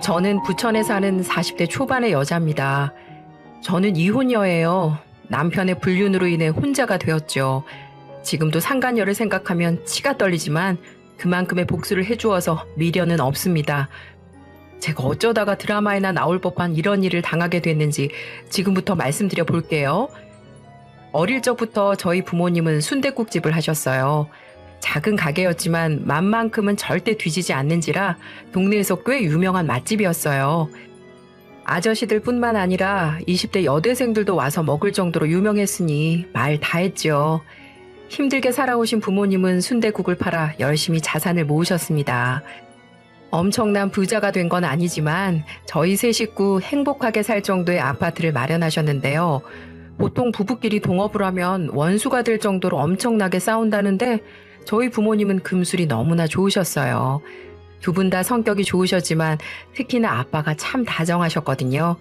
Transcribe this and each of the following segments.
저는 부천에 사는 40대 초반의 여자입니다. 저는 이혼녀예요. 남편의 불륜으로 인해 혼자가 되었죠. 지금도 상간녀를 생각하면 치가 떨리지만 그만큼의 복수를 해주어서 미련은 없습니다. 제가 어쩌다가 드라마에나 나올 법한 이런 일을 당하게 됐는지 지금부터 말씀드려 볼게요. 어릴 적부터 저희 부모님은 순댓국집을 하셨어요. 작은 가게였지만 맛만큼은 절대 뒤지지 않는지라 동네에서 꽤 유명한 맛집이었어요. 아저씨들 뿐만 아니라 20대 여대생들도 와서 먹을 정도로 유명했으니 말 다 했죠. 힘들게 살아오신 부모님은 순댓국을 팔아 열심히 자산을 모으셨습니다. 엄청난 부자가 된 건 아니지만 저희 세 식구 행복하게 살 정도의 아파트를 마련하셨는데요. 보통 부부끼리 동업을 하면 원수가 될 정도로 엄청나게 싸운다는데 저희 부모님은 금술이 너무나 좋으셨어요. 두 분 다 성격이 좋으셨지만 특히나 아빠가 참 다정하셨거든요.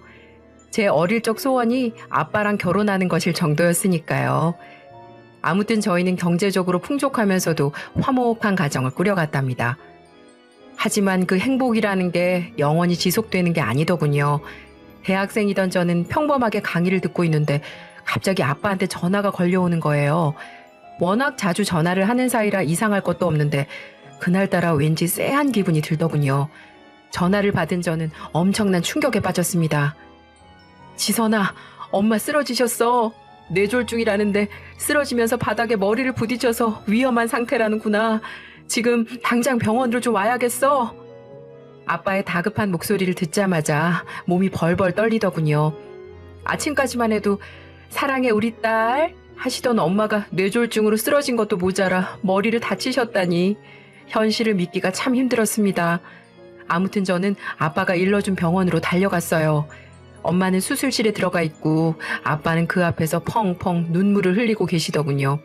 제 어릴 적 소원이 아빠랑 결혼하는 것일 정도였으니까요. 아무튼 저희는 경제적으로 풍족하면서도 화목한 가정을 꾸려갔답니다. 하지만 그 행복이라는 게 영원히 지속되는 게 아니더군요. 대학생이던 저는 평범하게 강의를 듣고 있는데 갑자기 아빠한테 전화가 걸려오는 거예요. 워낙 자주 전화를 하는 사이라 이상할 것도 없는데 그날따라 왠지 쎄한 기분이 들더군요. 전화를 받은 저는 엄청난 충격에 빠졌습니다. 지선아, 엄마 쓰러지셨어. 뇌졸중이라는데 쓰러지면서 바닥에 머리를 부딪혀서 위험한 상태라는구나. 지금 당장 병원으로 좀 와야겠어. 아빠의 다급한 목소리를 듣자마자 몸이 벌벌 떨리더군요. 아침까지만 해도 사랑해 우리 딸 하시던 엄마가 뇌졸중으로 쓰러진 것도 모자라 머리를 다치셨다니 현실을 믿기가 참 힘들었습니다. 아무튼 저는 아빠가 일러준 병원으로 달려갔어요. 엄마는 수술실에 들어가 있고 아빠는 그 앞에서 펑펑 눈물을 흘리고 계시더군요.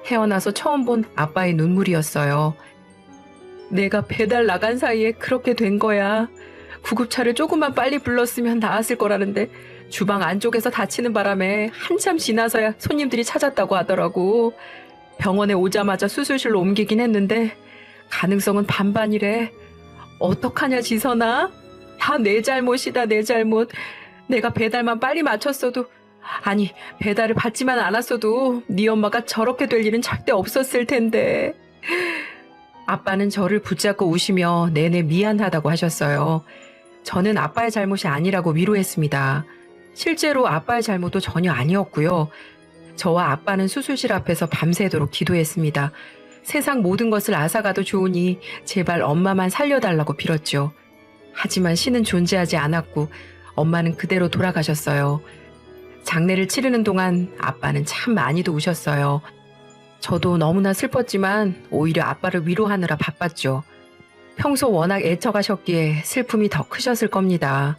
태어나서 처음 본 아빠의 눈물이었어요. 내가 배달 나간 사이에 그렇게 된 거야. 구급차를 조금만 빨리 불렀으면 나았을 거라는데 주방 안쪽에서 다치는 바람에 한참 지나서야 손님들이 찾았다고 하더라고. 병원에 오자마자 수술실로 옮기긴 했는데 가능성은 반반이래. 어떡하냐 지선아? 다 내 잘못이다 내 잘못. 내가 배달만 빨리 마쳤어도 아니 배달을 받지만 않았어도 네 엄마가 저렇게 될 일은 절대 없었을 텐데. 아빠는 저를 붙잡고 우시며 내내 미안하다고 하셨어요. 저는 아빠의 잘못이 아니라고 위로했습니다. 실제로 아빠의 잘못도 전혀 아니었고요. 저와 아빠는 수술실 앞에서 밤새도록 기도했습니다. 세상 모든 것을 앗아가도 좋으니 제발 엄마만 살려달라고 빌었죠. 하지만 신은 존재하지 않았고 엄마는 그대로 돌아가셨어요. 장례를 치르는 동안 아빠는 참 많이도 우셨어요. 저도 너무나 슬펐지만 오히려 아빠를 위로하느라 바빴죠. 평소 워낙 애처가셨기에 슬픔이 더 크셨을 겁니다.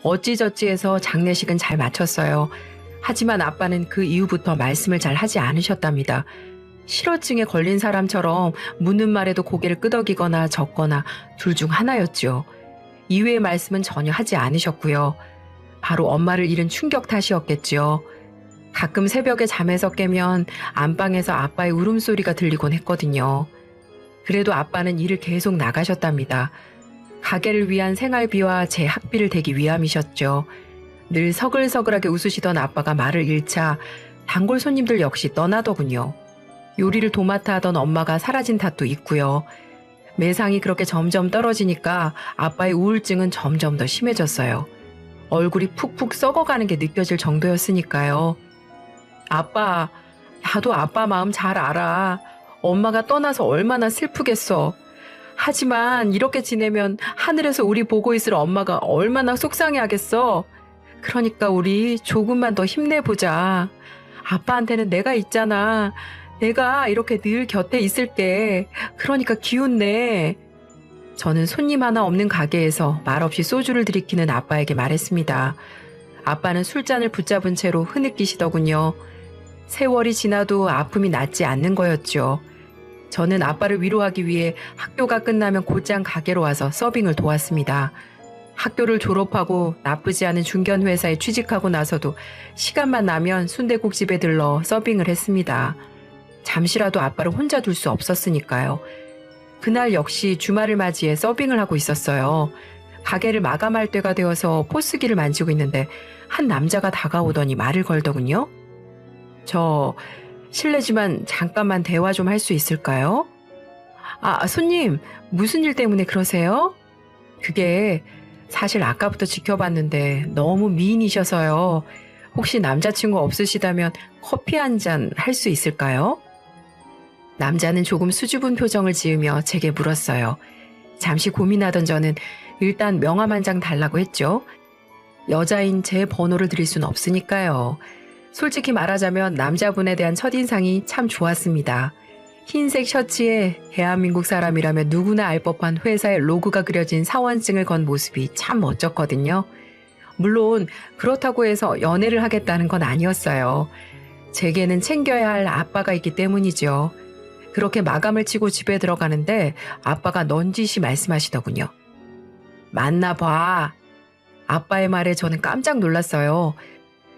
어찌저찌해서 장례식은 잘 마쳤어요. 하지만 아빠는 그 이후부터 말씀을 잘 하지 않으셨답니다. 실어증에 걸린 사람처럼 묻는 말에도 고개를 끄덕이거나 적거나 둘 중 하나였죠. 이외의 말씀은 전혀 하지 않으셨고요. 바로 엄마를 잃은 충격 탓이었겠죠. 가끔 새벽에 잠에서 깨면 안방에서 아빠의 울음소리가 들리곤 했거든요. 그래도 아빠는 일을 계속 나가셨답니다. 가게를 위한 생활비와 제 학비를 대기 위함이셨죠. 늘 서글서글하게 웃으시던 아빠가 말을 잃자 단골 손님들 역시 떠나더군요. 요리를 도맡아 하던 엄마가 사라진 탓도 있고요. 매상이 그렇게 점점 떨어지니까 아빠의 우울증은 점점 더 심해졌어요. 얼굴이 푹푹 썩어가는 게 느껴질 정도였으니까요. 아빠, 나도 아빠 마음 잘 알아. 엄마가 떠나서 얼마나 슬프겠어. 하지만 이렇게 지내면 하늘에서 우리 보고 있을 엄마가 얼마나 속상해하겠어. 그러니까 우리 조금만 더 힘내보자. 아빠한테는 내가 있잖아. 내가 이렇게 늘 곁에 있을게. 그러니까 기운 내. 저는 손님 하나 없는 가게에서 말없이 소주를 들이키는 아빠에게 말했습니다. 아빠는 술잔을 붙잡은 채로 흐느끼시더군요. 세월이 지나도 아픔이 낫지 않는 거였죠. 저는 아빠를 위로하기 위해 학교가 끝나면 곧장 가게로 와서 서빙을 도왔습니다. 학교를 졸업하고 나쁘지 않은 중견 회사에 취직하고 나서도 시간만 나면 순댓국집에 들러 서빙을 했습니다. 잠시라도 아빠를 혼자 둘 수 없었으니까요. 그날 역시 주말을 맞이해 서빙을 하고 있었어요. 가게를 마감할 때가 되어서 포스기를 만지고 있는데 한 남자가 다가오더니 말을 걸더군요. 저 실례지만 잠깐만 대화 좀 할 수 있을까요? 손님, 무슨 일 때문에 그러세요? 그게 사실 아까부터 지켜봤는데 너무 미인이셔서요. 혹시 남자친구 없으시다면 커피 한 잔 할 수 있을까요? 남자는 조금 수줍은 표정을 지으며 제게 물었어요. 잠시 고민하던 저는 일단 명함 한 장 달라고 했죠. 여자인 제 번호를 드릴 순 없으니까요. 솔직히 말하자면 남자분에 대한 첫인상이 참 좋았습니다. 흰색 셔츠에 대한민국 사람이라면 누구나 알 법한 회사의 로고가 그려진 사원증을 건 모습이 참 멋졌거든요. 물론 그렇다고 해서 연애를 하겠다는 건 아니었어요. 제게는 챙겨야 할 아빠가 있기 때문이죠. 그렇게 마감을 치고 집에 들어가는데 아빠가 넌지시 말씀하시더군요. 만나봐. 아빠의 말에 저는 깜짝 놀랐어요.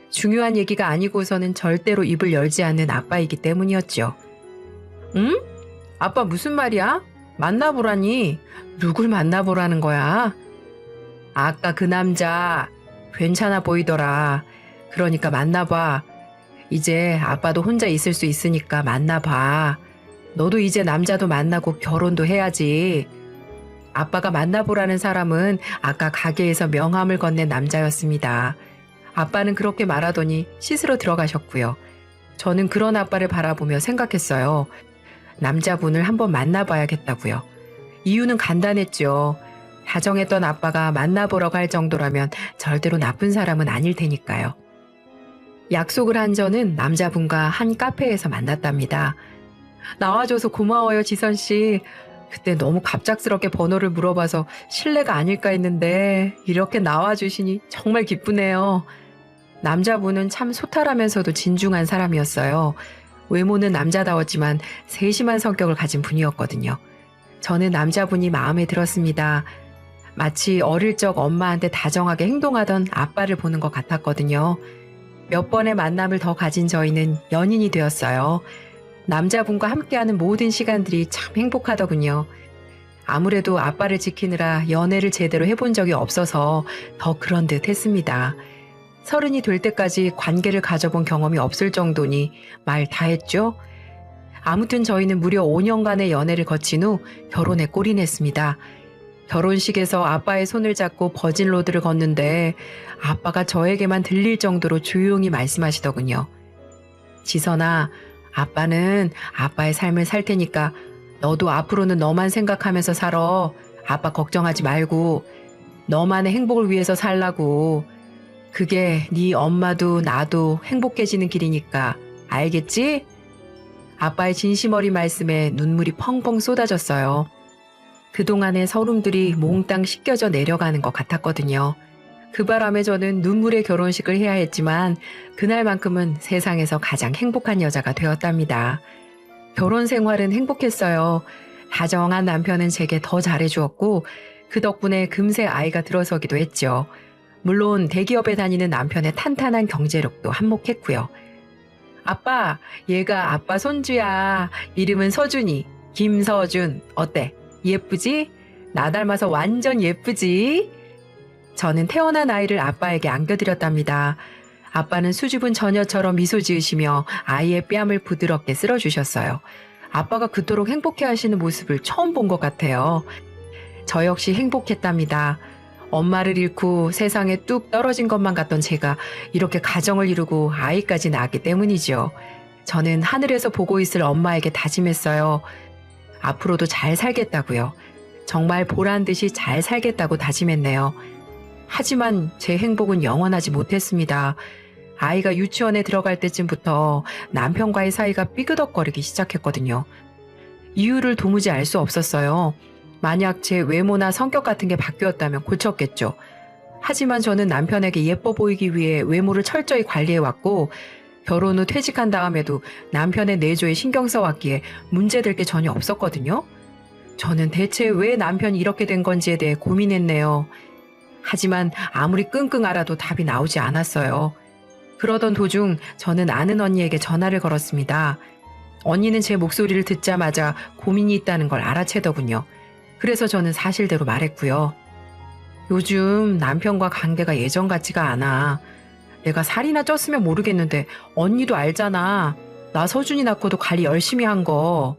중요한 얘기가 아니고서는 절대로 입을 열지 않는 아빠이기 때문이었죠. 응? 아빠 무슨 말이야? 만나보라니? 누굴 만나보라는 거야? 아까 그 남자 괜찮아 보이더라. 그러니까 만나봐. 이제 아빠도 혼자 있을 수 있으니까 만나봐. 너도 이제 남자도 만나고 결혼도 해야지. 아빠가 만나보라는 사람은 아까 가게에서 명함을 건넨 남자였습니다. 아빠는 그렇게 말하더니 씻으러 들어가셨고요. 저는 그런 아빠를 바라보며 생각했어요. 남자분을 한번 만나봐야겠다고요. 이유는 간단했죠. 다정했던 아빠가 만나보라고 할 정도라면 절대로 나쁜 사람은 아닐 테니까요. 약속을 한 저는 남자분과 한 카페에서 만났답니다. 나와줘서 고마워요, 지선씨. 그때 너무 갑작스럽게 번호를 물어봐서 실례가 아닐까 했는데 이렇게 나와주시니 정말 기쁘네요. 남자분은 참 소탈하면서도 진중한 사람이었어요. 외모는 남자다웠지만 세심한 성격을 가진 분이었거든요. 저는 남자분이 마음에 들었습니다. 마치 어릴 적 엄마한테 다정하게 행동하던 아빠를 보는 것 같았거든요. 몇 번의 만남을 더 가진 저희는 연인이 되었어요. 남자분과 함께하는 모든 시간들이 참 행복하더군요. 아무래도 아빠를 지키느라 연애를 제대로 해본 적이 없어서 더 그런 듯 했습니다. 30이 될 때까지 관계를 가져본 경험이 없을 정도니 말 다 했죠. 아무튼 저희는 무려 5년간의 연애를 거친 후 결혼에 골인했습니다. 결혼식에서 아빠의 손을 잡고 버진로드를 걷는데 아빠가 저에게만 들릴 정도로 조용히 말씀하시더군요. 지선아, 아빠는 아빠의 삶을 살 테니까 너도 앞으로는 너만 생각하면서 살아. 아빠 걱정하지 말고 너만의 행복을 위해서 살라고. 그게 네 엄마도 나도 행복해지는 길이니까 알겠지? 아빠의 진심 어린 말씀에 눈물이 펑펑 쏟아졌어요. 그동안의 서름들이 몽땅 씻겨져 내려가는 것 같았거든요. 그 바람에 저는 눈물의 결혼식을 해야 했지만 그날만큼은 세상에서 가장 행복한 여자가 되었답니다. 결혼 생활은 행복했어요. 다정한 남편은 제게 더 잘해주었고 그 덕분에 금세 아이가 들어서기도 했죠. 물론 대기업에 다니는 남편의 탄탄한 경제력도 한몫했고요. 아빠, 얘가 아빠 손주야. 이름은 서준이. 김서준. 어때? 예쁘지? 나 닮아서 완전 예쁘지? 저는 태어난 아이를 아빠에게 안겨드렸답니다. 아빠는 수줍은 처녀처럼 미소 지으시며 아이의 뺨을 부드럽게 쓸어주셨어요. 아빠가 그토록 행복해하시는 모습을 처음 본 것 같아요. 저 역시 행복했답니다. 엄마를 잃고 세상에 뚝 떨어진 것만 같던 제가 이렇게 가정을 이루고 아이까지 낳았기 때문이죠. 저는 하늘에서 보고 있을 엄마에게 다짐했어요. 앞으로도 잘 살겠다고요. 정말 보란 듯이 잘 살겠다고 다짐했네요. 하지만 제 행복은 영원하지 못했습니다. 아이가 유치원에 들어갈 때쯤부터 남편과의 사이가 삐그덕거리기 시작했거든요. 이유를 도무지 알 수 없었어요. 만약 제 외모나 성격 같은 게 바뀌었다면 고쳤겠죠. 하지만 저는 남편에게 예뻐 보이기 위해 외모를 철저히 관리해왔고 결혼 후 퇴직한 다음에도 남편의 내조에 신경 써왔기에 문제될 게 전혀 없었거든요. 저는 대체 왜 남편이 이렇게 된 건지에 대해 고민했네요. 하지만 아무리 끙끙 앓아도 답이 나오지 않았어요. 그러던 도중 저는 아는 언니에게 전화를 걸었습니다. 언니는 제 목소리를 듣자마자 고민이 있다는 걸 알아채더군요. 그래서 저는 사실대로 말했고요. 요즘 남편과 관계가 예전 같지가 않아. 내가 살이나 쪘으면 모르겠는데 언니도 알잖아. 나 서준이 낳고도 관리 열심히 한 거.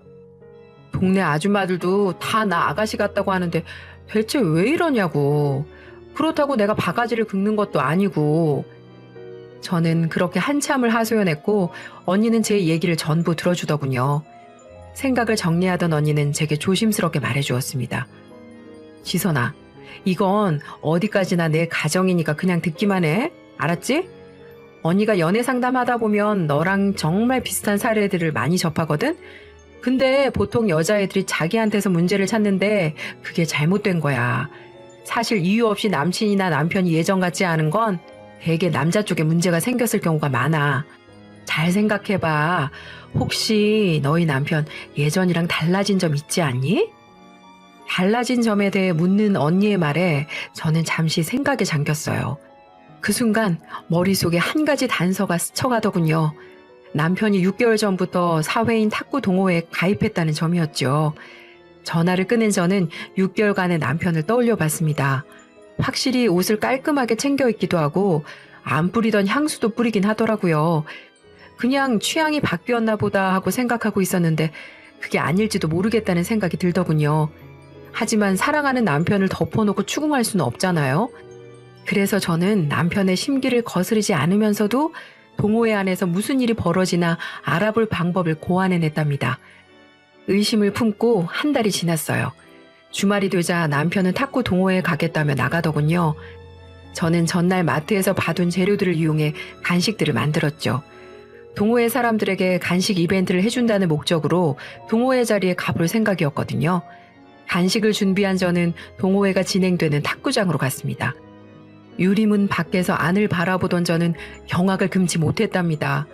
동네 아줌마들도 다 나 아가씨 같다고 하는데 대체 왜 이러냐고. 그렇다고 내가 바가지를 긁는 것도 아니고. 저는 그렇게 한참을 하소연했고 언니는 제 얘기를 전부 들어주더군요. 생각을 정리하던 언니는 제게 조심스럽게 말해주었습니다. 지선아, 이건 어디까지나 내 가정이니까 그냥 듣기만 해. 알았지? 언니가 연애 상담하다 보면 너랑 정말 비슷한 사례들을 많이 접하거든? 근데 보통 여자애들이 자기한테서 문제를 찾는데 그게 잘못된 거야. 사실 이유 없이 남친이나 남편이 예전 같지 않은 건 대개 남자 쪽에 문제가 생겼을 경우가 많아. 잘 생각해봐. 혹시 너희 남편 예전이랑 달라진 점 있지 않니? 달라진 점에 대해 묻는 언니의 말에 저는 잠시 생각에 잠겼어요. 그 순간 머릿속에 한 가지 단서가 스쳐가더군요. 남편이 6개월 전부터 사회인 탁구 동호회에 가입했다는 점이었죠. 전화를 끊은 저는 6개월간의 남편을 떠올려 봤습니다. 확실히 옷을 깔끔하게 챙겨 입기도 하고 안 뿌리던 향수도 뿌리긴 하더라고요. 그냥 취향이 바뀌었나 보다 하고 생각하고 있었는데 그게 아닐지도 모르겠다는 생각이 들더군요. 하지만 사랑하는 남편을 덮어놓고 추궁할 수는 없잖아요. 그래서 저는 남편의 심기를 거스르지 않으면서도 동호회 안에서 무슨 일이 벌어지나 알아볼 방법을 고안해냈답니다. 의심을 품고 한 달이 지났어요. 주말이 되자 남편은 탁구 동호회에 가겠다며 나가더군요. 저는 전날 마트에서 봐둔 재료들을 이용해 간식들을 만들었죠. 동호회 사람들에게 간식 이벤트를 해준다는 목적으로 동호회 자리에 가볼 생각이었거든요. 간식을 준비한 저는 동호회가 진행되는 탁구장으로 갔습니다. 유리문 밖에서 안을 바라보던 저는 경악을 금치 못했답니다.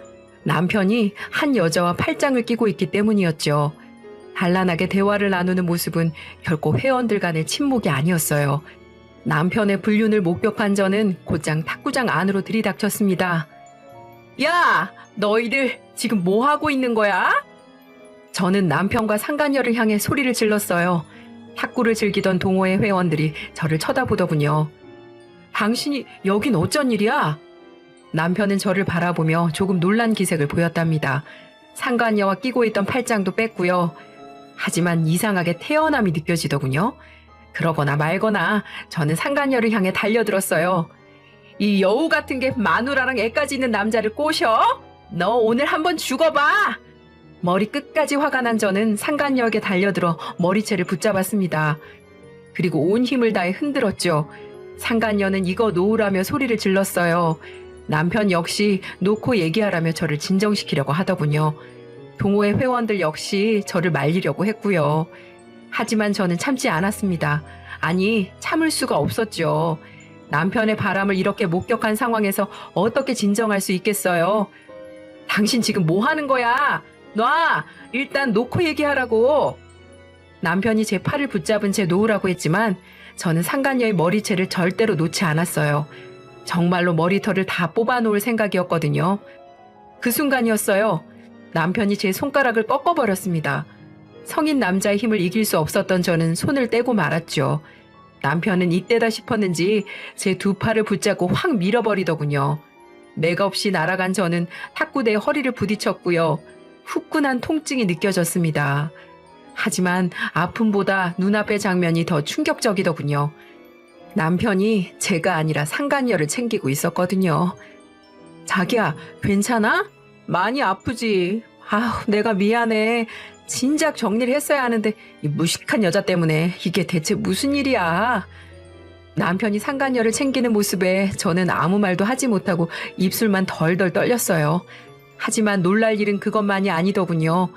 남편이 한 여자와 팔짱을 끼고 있기 때문이었죠. 단란하게 대화를 나누는 모습은 결코 회원들 간의 친목이 아니었어요. 남편의 불륜을 목격한 저는 곧장 탁구장 안으로 들이닥쳤습니다. 야! 너희들 지금 뭐 하고 있는 거야? 저는 남편과 상간녀를 향해 소리를 질렀어요. 탁구를 즐기던 동호회 회원들이 저를 쳐다보더군요. 당신이 여긴 어쩐 일이야? 남편은 저를 바라보며 조금 놀란 기색을 보였답니다. 상간녀와 끼고 있던 팔짱도 뺐고요. 하지만 이상하게 태연함이 느껴지더군요. 그러거나 말거나 저는 상간녀를 향해 달려들었어요. 이 여우 같은 게 마누라랑 애까지 있는 남자를 꼬셔? 너 오늘 한번 죽어봐! 머리 끝까지 화가 난 저는 상간녀에게 달려들어 머리채를 붙잡았습니다. 그리고 온 힘을 다해 흔들었죠. 상간녀는 이거 놓으라며 소리를 질렀어요. 남편 역시 놓고 얘기하라며 저를 진정시키려고 하더군요. 동호회 회원들 역시 저를 말리려고 했고요. 하지만 저는 참지 않았습니다. 아니, 참을 수가 없었죠. 남편의 바람을 이렇게 목격한 상황에서 어떻게 진정할 수 있겠어요? 당신 지금 뭐 하는 거야? 놔! 일단 놓고 얘기하라고. 남편이 제 팔을 붙잡은 채 놓으라고 했지만 저는 상간녀의 머리채를 절대로 놓지 않았어요. 정말로 머리털을 다 뽑아놓을 생각이었거든요. 그 순간이었어요. 남편이 제 손가락을 꺾어버렸습니다. 성인 남자의 힘을 이길 수 없었던 저는 손을 떼고 말았죠. 남편은 이때다 싶었는지 제 두 팔을 붙잡고 확 밀어버리더군요. 맥없이 날아간 저는 탁구대에 허리를 부딪혔고요. 후끈한 통증이 느껴졌습니다. 하지만 아픔보다 눈앞의 장면이 더 충격적이더군요. 남편이 제가 아니라 상간녀를 챙기고 있었거든요. 자기야, 괜찮아? 많이 아프지? 내가 미안해. 진작 정리를 했어야 하는데 이 무식한 여자 때문에 이게 대체 무슨 일이야? 남편이 상간녀를 챙기는 모습에 저는 아무 말도 하지 못하고 입술만 덜덜 떨렸어요. 하지만 놀랄 일은 그것만이 아니더군요.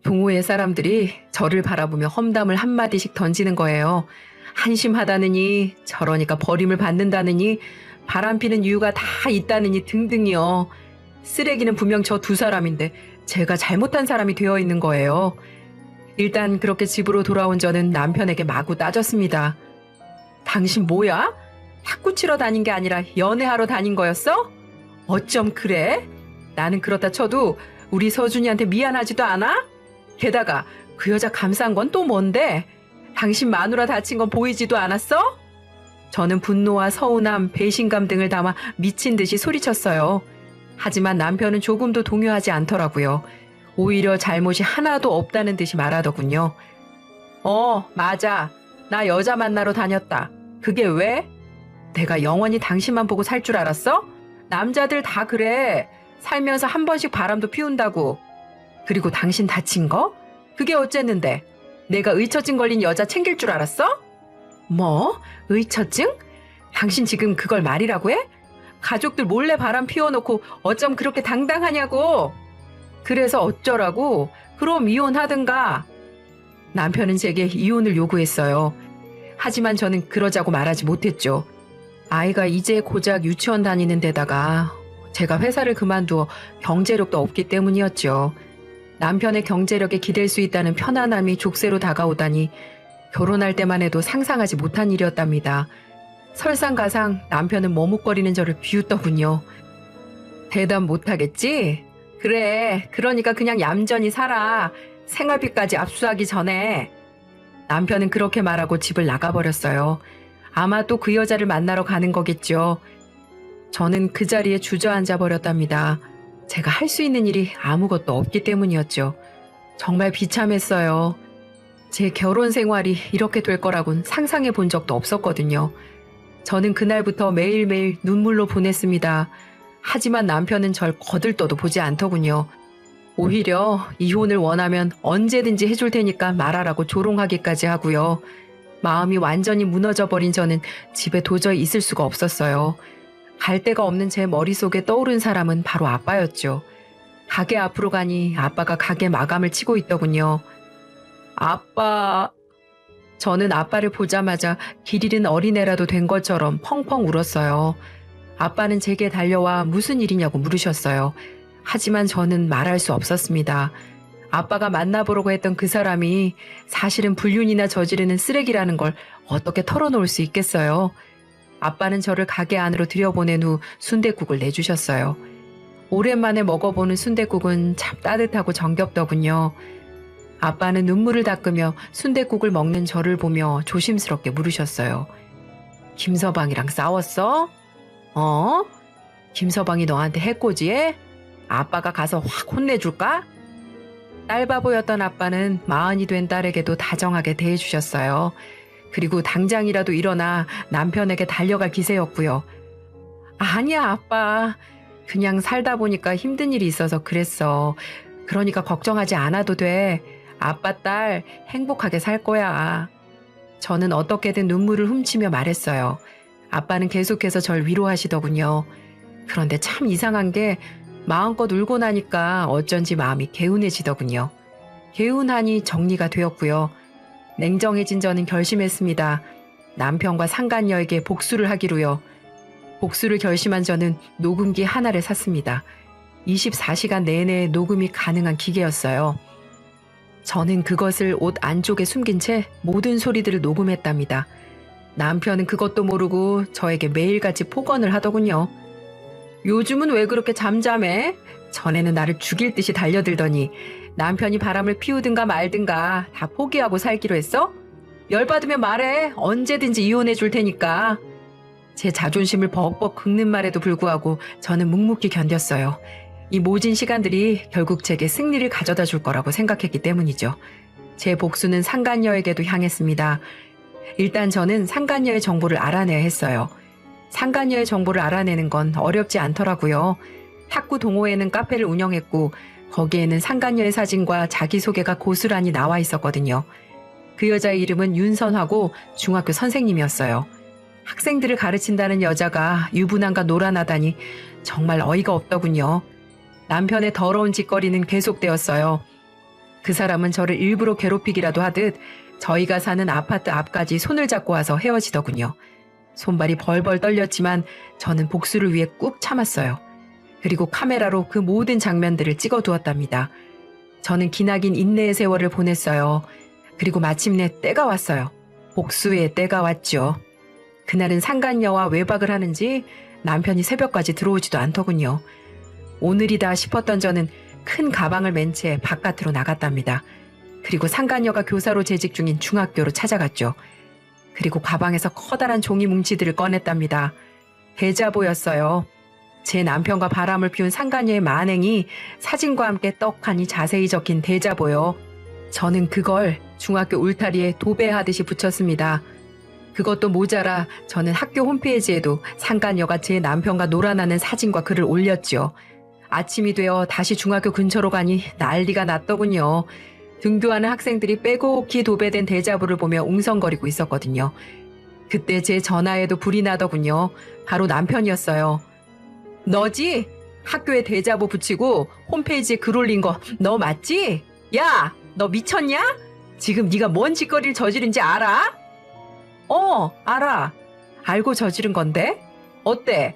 동호회 사람들이 저를 바라보며 험담을 한마디씩 던지는 거예요. 한심하다느니, 저러니까 버림을 받는다느니, 바람피는 이유가 다 있다느니 등등이요. 쓰레기는 분명 저 두 사람인데 제가 잘못한 사람이 되어 있는 거예요. 일단 그렇게 집으로 돌아온 저는 남편에게 마구 따졌습니다. 당신 뭐야? 탁구 치러 다닌 게 아니라 연애하러 다닌 거였어? 어쩜 그래? 나는 그렇다 쳐도 우리 서준이한테 미안하지도 않아? 게다가 그 여자 감싼 건 또 뭔데? 당신 마누라 다친 건 보이지도 않았어? 저는 분노와 서운함, 배신감 등을 담아 미친 듯이 소리쳤어요. 하지만 남편은 조금도 동요하지 않더라고요. 오히려 잘못이 하나도 없다는 듯이 말하더군요. 맞아. 나 여자 만나러 다녔다. 그게 왜? 내가 영원히 당신만 보고 살 줄 알았어? 남자들 다 그래. 살면서 한 번씩 바람도 피운다고. 그리고 당신 다친 거? 그게 어쨌는데? 내가 의처증 걸린 여자 챙길 줄 알았어? 뭐? 의처증? 당신 지금 그걸 말이라고 해? 가족들 몰래 바람 피워놓고 어쩜 그렇게 당당하냐고. 그래서 어쩌라고? 그럼 이혼하든가. 남편은 제게 이혼을 요구했어요. 하지만 저는 그러자고 말하지 못했죠. 아이가 이제 고작 유치원 다니는 데다가 제가 회사를 그만두어 경제력도 없기 때문이었죠. 남편의 경제력에 기댈 수 있다는 편안함이 족쇄로 다가오다니 결혼할 때만 해도 상상하지 못한 일이었답니다. 설상가상 남편은 머뭇거리는 저를 비웃더군요. 대답 못하겠지? 그래, 그러니까 그냥 얌전히 살아. 생활비까지 압수하기 전에. 남편은 그렇게 말하고 집을 나가버렸어요. 아마 또 그 여자를 만나러 가는 거겠죠. 저는 그 자리에 주저앉아 버렸답니다. 제가 할 수 있는 일이 아무것도 없기 때문이었죠. 정말 비참했어요. 제 결혼 생활이 이렇게 될 거라곤 상상해 본 적도 없었거든요. 저는 그날부터 매일매일 눈물로 보냈습니다. 하지만 남편은 절 거들떠도 보지 않더군요. 오히려 이혼을 원하면 언제든지 해줄 테니까 말하라고 조롱하기까지 하고요. 마음이 완전히 무너져버린 저는 집에 도저히 있을 수가 없었어요. 갈 데가 없는 제 머릿속에 떠오른 사람은 바로 아빠였죠. 가게 앞으로 가니 아빠가 가게 마감을 치고 있더군요. 아빠... 저는 아빠를 보자마자 길 잃은 어린애라도 된 것처럼 펑펑 울었어요. 아빠는 제게 달려와 무슨 일이냐고 물으셨어요. 하지만 저는 말할 수 없었습니다. 아빠가 만나보려고 했던 그 사람이 사실은 불륜이나 저지르는 쓰레기라는 걸 어떻게 털어놓을 수 있겠어요. 아빠는 저를 가게 안으로 들여보낸 후 순댓국을 내주셨어요. 오랜만에 먹어보는 순댓국은 참 따뜻하고 정겹더군요. 아빠는 눈물을 닦으며 순댓국을 먹는 저를 보며 조심스럽게 물으셨어요. 김서방이랑 싸웠어? 김서방이 너한테 해코지해? 아빠가 가서 확 혼내줄까? 딸바보였던 아빠는 마흔이 된 딸에게도 다정하게 대해주셨어요. 그리고 당장이라도 일어나 남편에게 달려갈 기세였고요. 아니야, 아빠. 그냥 살다 보니까 힘든 일이 있어서 그랬어. 그러니까 걱정하지 않아도 돼. 아빠 딸 행복하게 살 거야. 저는 어떻게든 눈물을 훔치며 말했어요. 아빠는 계속해서 절 위로하시더군요. 그런데 참 이상한 게 마음껏 울고 나니까 어쩐지 마음이 개운해지더군요. 개운하니 정리가 되었고요. 냉정해진 저는 결심했습니다. 남편과 상간녀에게 복수를 하기로요. 복수를 결심한 저는 녹음기 하나를 샀습니다. 24시간 내내 녹음이 가능한 기계였어요. 저는 그것을 옷 안쪽에 숨긴 채 모든 소리들을 녹음했답니다. 남편은 그것도 모르고 저에게 매일같이 폭언을 하더군요. 요즘은 왜 그렇게 잠잠해? 전에는 나를 죽일 듯이 달려들더니 남편이 바람을 피우든가 말든가 다 포기하고 살기로 했어? 열받으면 말해. 언제든지 이혼해 줄 테니까. 제 자존심을 벅벅 긁는 말에도 불구하고 저는 묵묵히 견뎠어요. 이 모진 시간들이 결국 제게 승리를 가져다 줄 거라고 생각했기 때문이죠. 제 복수는 상간녀에게도 향했습니다. 일단 저는 상간녀의 정보를 알아내야 했어요. 상간녀의 정보를 알아내는 건 어렵지 않더라고요. 탁구 동호회는 카페를 운영했고 거기에는 상간녀의 사진과 자기소개가 고스란히 나와 있었거든요. 그 여자의 이름은 윤선화고 중학교 선생님이었어요. 학생들을 가르친다는 여자가 유부남과 놀아나다니 정말 어이가 없더군요. 남편의 더러운 짓거리는 계속되었어요. 그 사람은 저를 일부러 괴롭히기라도 하듯 저희가 사는 아파트 앞까지 손을 잡고 와서 헤어지더군요. 손발이 벌벌 떨렸지만 저는 복수를 위해 꾹 참았어요. 그리고 카메라로 그 모든 장면들을 찍어두었답니다. 저는 기나긴 인내의 세월을 보냈어요. 그리고 마침내 때가 왔어요. 복수의 때가 왔죠. 그날은 상간녀와 외박을 하는지 남편이 새벽까지 들어오지도 않더군요. 오늘이다 싶었던 저는 큰 가방을 맨 채 바깥으로 나갔답니다. 그리고 상간녀가 교사로 재직 중인 중학교로 찾아갔죠. 그리고 가방에서 커다란 종이 뭉치들을 꺼냈답니다. 대자보였어요. 제 남편과 바람을 피운 상간녀의 만행이 사진과 함께 떡하니 자세히 적힌 대자보요. 저는 그걸 중학교 울타리에 도배하듯이 붙였습니다. 그것도 모자라 저는 학교 홈페이지에도 상간녀가 제 남편과 놀아나는 사진과 글을 올렸죠. 아침이 되어 다시 중학교 근처로 가니 난리가 났더군요. 등교하는 학생들이 빼곡히 도배된 대자보를 보며 웅성거리고 있었거든요. 그때 제 전화에도 불이 나더군요. 바로 남편이었어요. 너지? 학교에 대자보 붙이고 홈페이지에 글 올린 거 너 맞지? 야, 너 미쳤냐? 지금 네가 뭔 짓거리를 저지른지 알아? 알아. 알고 저지른 건데? 어때?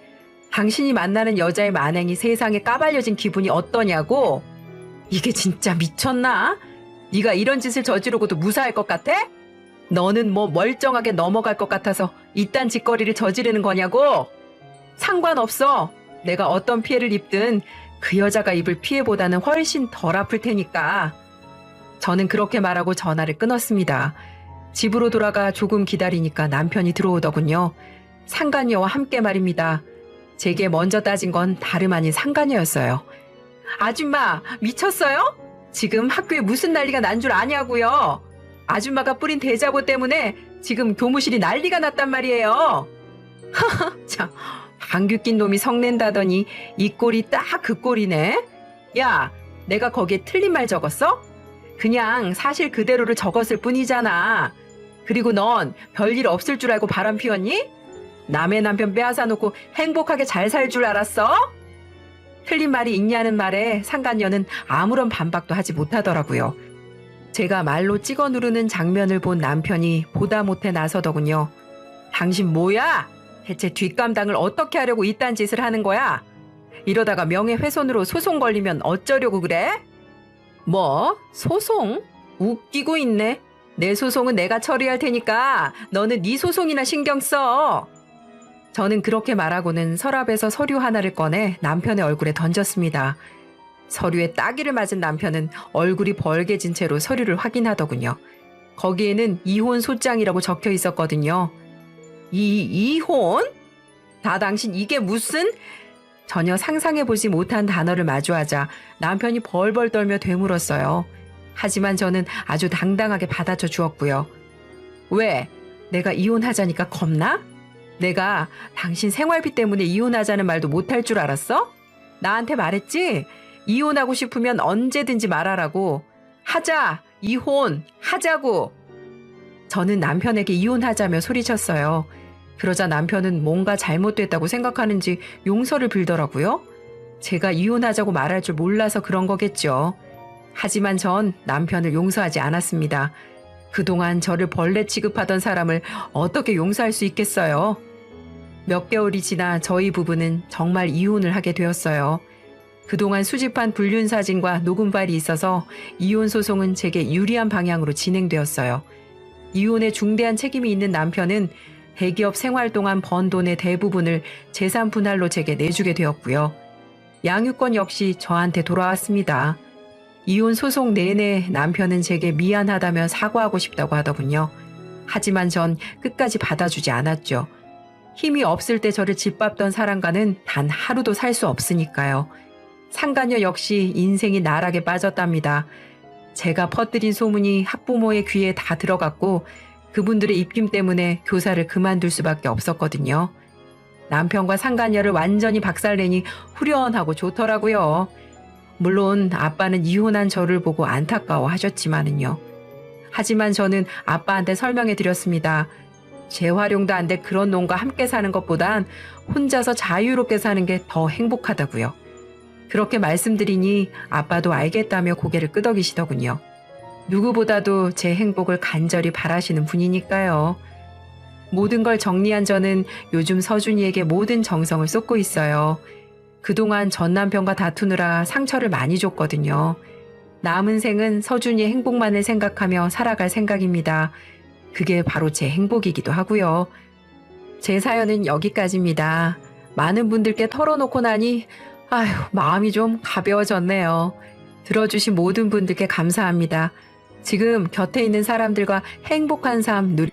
당신이 만나는 여자의 만행이 세상에 까발려진 기분이 어떠냐고? 이게 진짜 미쳤나? 네가 이런 짓을 저지르고도 무사할 것 같아? 너는 뭐 멀쩡하게 넘어갈 것 같아서 이딴 짓거리를 저지르는 거냐고? 상관없어. 내가 어떤 피해를 입든 그 여자가 입을 피해보다는 훨씬 덜 아플 테니까. 저는 그렇게 말하고 전화를 끊었습니다. 집으로 돌아가 조금 기다리니까 남편이 들어오더군요. 상간녀와 함께 말입니다. 제게 먼저 따진 건 다름 아닌 상간녀였어요. 아줌마, 미쳤어요? 지금 학교에 무슨 난리가 난 줄 아냐고요? 아줌마가 뿌린 대자보 때문에 지금 교무실이 난리가 났단 말이에요. 참, 방귀 낀 놈이 성낸다더니 이 꼴이 딱 그 꼴이네. 야, 내가 거기에 틀린 말 적었어? 그냥 사실 그대로를 적었을 뿐이잖아. 그리고 넌 별일 없을 줄 알고 바람 피웠니? 남의 남편 빼앗아 놓고 행복하게 잘 살 줄 알았어? 틀린 말이 있냐는 말에 상간녀는 아무런 반박도 하지 못하더라고요. 제가 말로 찍어 누르는 장면을 본 남편이 보다 못해 나서더군요. 당신 뭐야? 대체 뒷감당을 어떻게 하려고 이딴 짓을 하는 거야? 이러다가 명예훼손으로 소송 걸리면 어쩌려고 그래? 뭐? 소송? 웃기고 있네. 내 소송은 내가 처리할 테니까 너는 네 소송이나 신경 써. 저는 그렇게 말하고는 서랍에서 서류 하나를 꺼내 남편의 얼굴에 던졌습니다. 서류에 따기를 맞은 남편은 얼굴이 벌개진 채로 서류를 확인하더군요. 거기에는 이혼 소장이라고 적혀 있었거든요. 이혼? 다 당신 이게 무슨? 전혀 상상해보지 못한 단어를 마주하자 남편이 벌벌 떨며 되물었어요. 하지만 저는 아주 당당하게 받아쳐 주었고요. 왜? 내가 이혼하자니까 겁나? 내가 당신 생활비 때문에 이혼하자는 말도 못할 줄 알았어? 나한테 말했지? 이혼하고 싶으면 언제든지 말하라고. 하자! 이혼! 하자고! 저는 남편에게 이혼하자며 소리쳤어요. 그러자 남편은 뭔가 잘못됐다고 생각하는지 용서를 빌더라고요. 제가 이혼하자고 말할 줄 몰라서 그런 거겠죠. 하지만 전 남편을 용서하지 않았습니다. 그동안 저를 벌레 취급하던 사람을 어떻게 용서할 수 있겠어요? 몇 개월이 지나 저희 부부는 정말 이혼을 하게 되었어요. 그동안 수집한 불륜 사진과 녹음 파일이 있어서 이혼 소송은 제게 유리한 방향으로 진행되었어요. 이혼에 중대한 책임이 있는 남편은 대기업 생활 동안 번 돈의 대부분을 재산 분할로 제게 내주게 되었고요. 양육권 역시 저한테 돌아왔습니다. 이혼 소송 내내 남편은 제게 미안하다며 사과하고 싶다고 하더군요. 하지만 전 끝까지 받아주지 않았죠. 힘이 없을 때 저를 짓밟던 사람과는 단 하루도 살 수 없으니까요. 상간녀 역시 인생이 나락에 빠졌답니다. 제가 퍼뜨린 소문이 학부모의 귀에 다 들어갔고 그분들의 입김 때문에 교사를 그만둘 수밖에 없었거든요. 남편과 상간녀를 완전히 박살내니 후련하고 좋더라고요. 물론 아빠는 이혼한 저를 보고 안타까워 하셨지만은요. 하지만 저는 아빠한테 설명해 드렸습니다. 재활용도 안 돼 그런 놈과 함께 사는 것보단 혼자서 자유롭게 사는 게 더 행복하다고요. 그렇게 말씀드리니 아빠도 알겠다며 고개를 끄덕이시더군요. 누구보다도 제 행복을 간절히 바라시는 분이니까요. 모든 걸 정리한 저는 요즘 서준이에게 모든 정성을 쏟고 있어요. 그동안 전 남편과 다투느라 상처를 많이 줬거든요. 남은 생은 서준이의 행복만을 생각하며 살아갈 생각입니다. 그게 바로 제 행복이기도 하고요. 제 사연은 여기까지입니다. 많은 분들께 털어놓고 나니 마음이 좀 가벼워졌네요. 들어주신 모든 분들께 감사합니다. 지금 곁에 있는 사람들과 행복한 삶 누리고